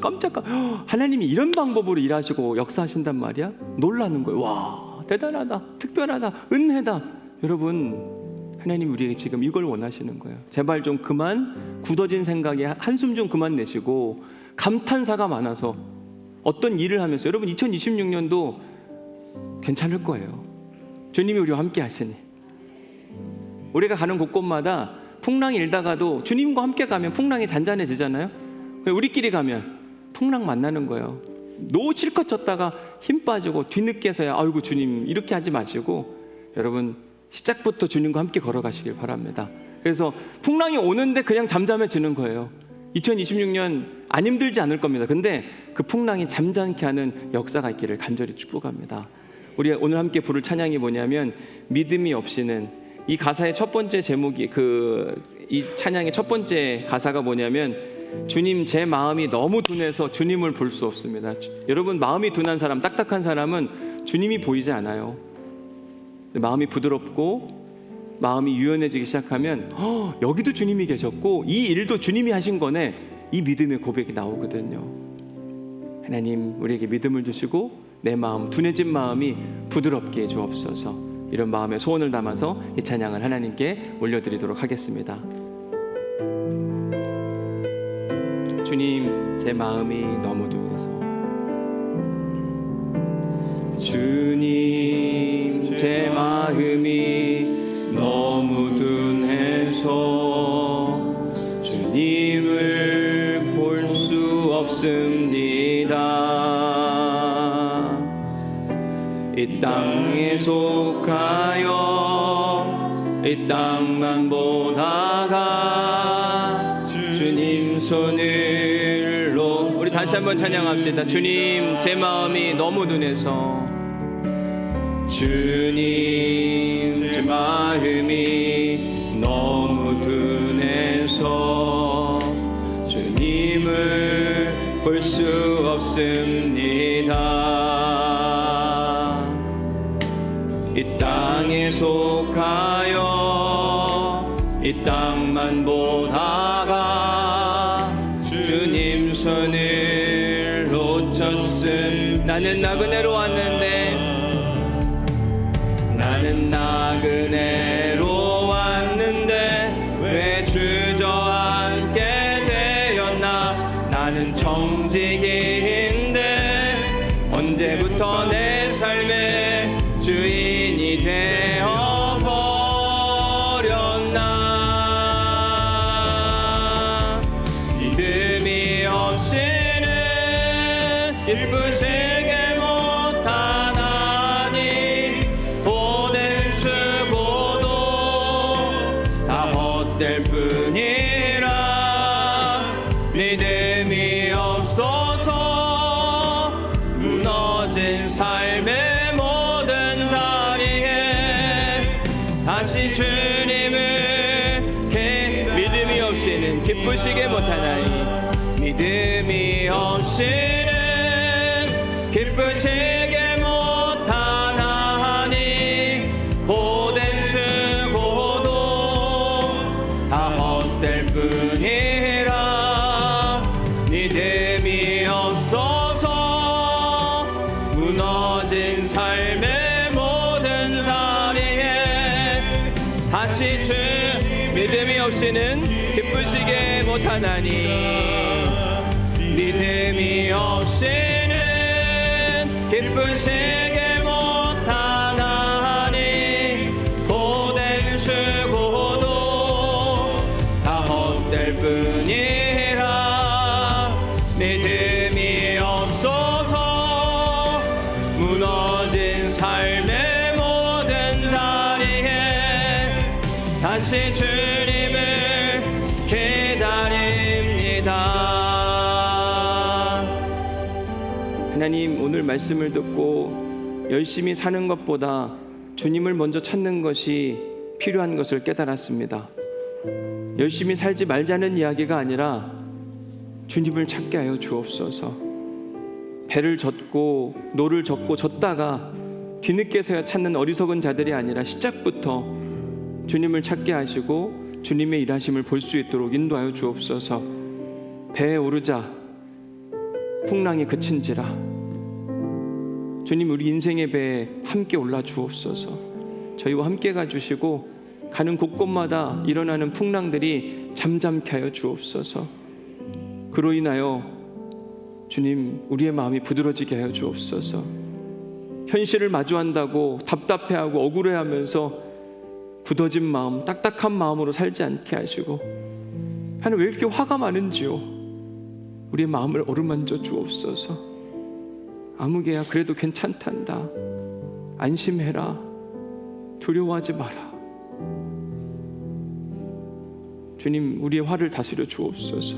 하나님이 이런 방법으로 일하시고 역사하신단 말이야? 놀라는 거예요. 와, 대단하다, 특별하다, 은혜다. 여러분, 하나님 우리에게 지금 이걸 원하시는 거예요. 제발 좀 그만 굳어진 생각에 한숨 좀 그만 내시고 감탄사가 많아서 어떤 일을 하면서 여러분 2026년도 괜찮을 거예요. 주님이 우리와 함께 하시니 우리가 가는 곳곳마다 풍랑이 일다가도 주님과 함께 가면 풍랑이 잔잔해지잖아요. 우리끼리 가면 풍랑 만나는 거예요. 노 실컷 쳤다가 힘 빠지고 뒤늦게서야 아이고 주님 이렇게 하지 마시고 여러분 시작부터 주님과 함께 걸어가시길 바랍니다. 그래서 풍랑이 오는데 그냥 잠잠해지는 거예요. 2026년 안 힘들지 않을 겁니다. 근데 그 풍랑이 잠잠케 하는 역사가 있기를 간절히 축복합니다. 우리 오늘 함께 부를 찬양이 뭐냐면 믿음이 없이는, 이 가사의 첫 번째 제목이 이 찬양의 첫 번째 가사가 뭐냐면 주님 제 마음이 너무 둔해서 주님을 볼 수 없습니다. 여러분 마음이 둔한 사람, 딱딱한 사람은 주님이 보이지 않아요. 마음이 부드럽고 마음이 유연해지기 시작하면 여기도 주님이 계셨고 이 일도 주님이 하신 거네, 이 믿음의 고백이 나오거든요. 하나님 우리에게 믿음을 주시고 내 마음, 둔해진 마음이 부드럽게 해주옵소서. 이런 마음의 소원을 담아서 이 찬양을 하나님께 올려드리도록 하겠습니다. 주님 제 마음이 너무 둔해서, 주님 제 마음이 너무 둔해서 주님을 볼 수 없습니다. 이 땅에 속하여 이 땅만 보다가 주님 손을 우리 다시 한번 찬양합시다. 주님 제 마음이 너무 둔해서, 주님 제 마음이 너무 둔해서 주님을 볼 수 없습니다. 이 땅에 속하여 이 이 땅만 보다가 주님 손을 놓쳤음. 나는 나그네로 왔는데, 나는 나그네로 왔는데 왜 주저앉게 되었나. 나는 청지기인데 언제부터 내 삶의 주인이 되어버렸나. 믿음이 없이는 기쁘시게 못하나니 고된 수고도 다 헛될 뿐이라. 믿음이 없어서 무너진 삶의 모든 자리에 다시 주님을 믿음이 없이는 기쁘시게 못하나니. 믿음이 없이는 기쁘시게 못하나니 고된 수고도 다 헛될 뿐이라. 믿음이 없어서 무너진 삶의 모든 자리에 다시 믿음이 없이는 기쁘시게 못하나니. 믿음이 없이는 기쁘시게 못하나니 고된 수고도 다 헛될 뿐이라. 믿음이 없어서 무너진 삶의 모든 자리에 다시 주님을 기다립니다. 하나님, 오늘 말씀을 듣고 열심히 사는 것보다 주님을 먼저 찾는 것이 필요한 것을 깨달았습니다. 열심히 살지 말자는 이야기가 아니라 주님을 찾게 하여 주옵소서. 배를 젓고 노를 젓고 젓다가 뒤늦게서야 찾는 어리석은 자들이 아니라 시작부터 주님을 찾게 하시고 주님의 일하심을 볼 수 있도록 인도하여 주옵소서. 배에 오르자 풍랑이 그친지라. 주님, 우리 인생의 배에 함께 올라 주옵소서. 저희와 함께 가주시고 가는 곳곳마다 일어나는 풍랑들이 잠잠케 하여 주옵소서. 그로 인하여 주님, 우리의 마음이 부드러지게 하여 주옵소서. 현실을 마주한다고 답답해하고 억울해하면서 굳어진 마음, 딱딱한 마음으로 살지 않게 하시고, 하나님 왜 이렇게 화가 많은지요, 우리의 마음을 어루만져 주옵소서. 아무개야 그래도 괜찮단다. 안심해라. 두려워하지 마라. 주님, 우리의 화를 다스려 주옵소서.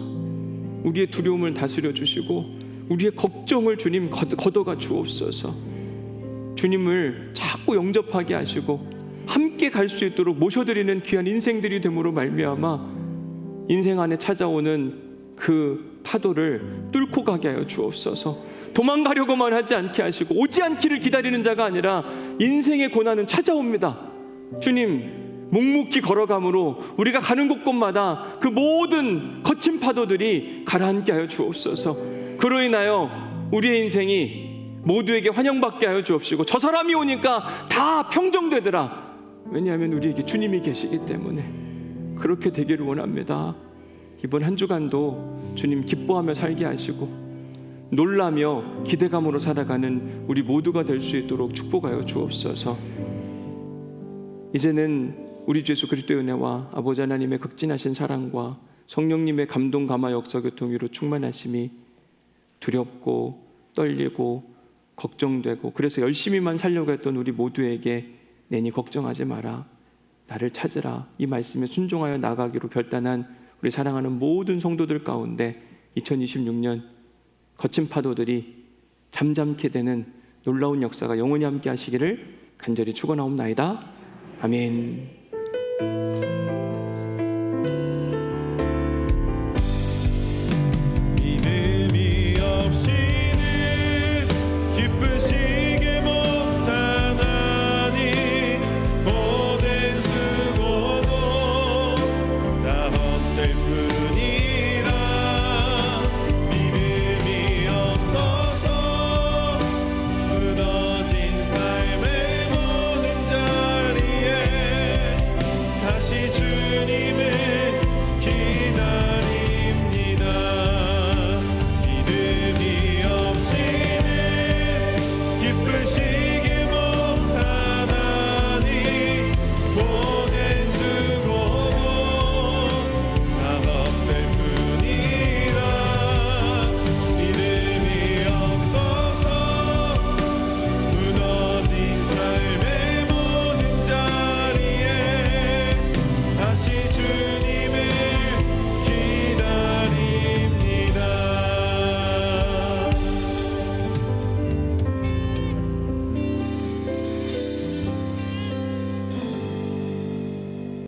우리의 두려움을 다스려 주시고 우리의 걱정을 주님 걷어가 주옵소서. 주님을 자꾸 영접하게 하시고 함께 갈 수 있도록 모셔드리는 귀한 인생들이 됨으로 말미암아 인생 안에 찾아오는 그 파도를 뚫고 가게 하여 주옵소서. 도망가려고만 하지 않게 하시고 오지 않기를 기다리는 자가 아니라 인생의 고난은 찾아옵니다. 주님, 묵묵히 걸어감으로 우리가 가는 곳곳마다 그 모든 거친 파도들이 가라앉게 하여 주옵소서. 그로 인하여 우리의 인생이 모두에게 환영받게 하여 주옵시고, 저 사람이 오니까 다 평정되더라. 왜냐하면 우리에게 주님이 계시기 때문에 그렇게 되기를 원합니다. 이번 한 주간도 주님 기뻐하며 살게 하시고 놀라며 기대감으로 살아가는 우리 모두가 될 수 있도록 축복하여 주옵소서. 이제는 우리 주 예수 그리스도의 은혜와 아버지 하나님의 극진하신 사랑과 성령님의 감동 감화 역사 교통위로 충만하심이 두렵고 떨리고 걱정되고 그래서 열심히만 살려고 했던 우리 모두에게 내니 걱정하지 마라, 나를 찾으라, 이 말씀에 순종하여 나가기로 결단한 우리 사랑하는 모든 성도들 가운데 2026년 거친 파도들이 잠잠케 되는 놀라운 역사가 영원히 함께 하시기를 간절히 축원하옵나이다. 아멘.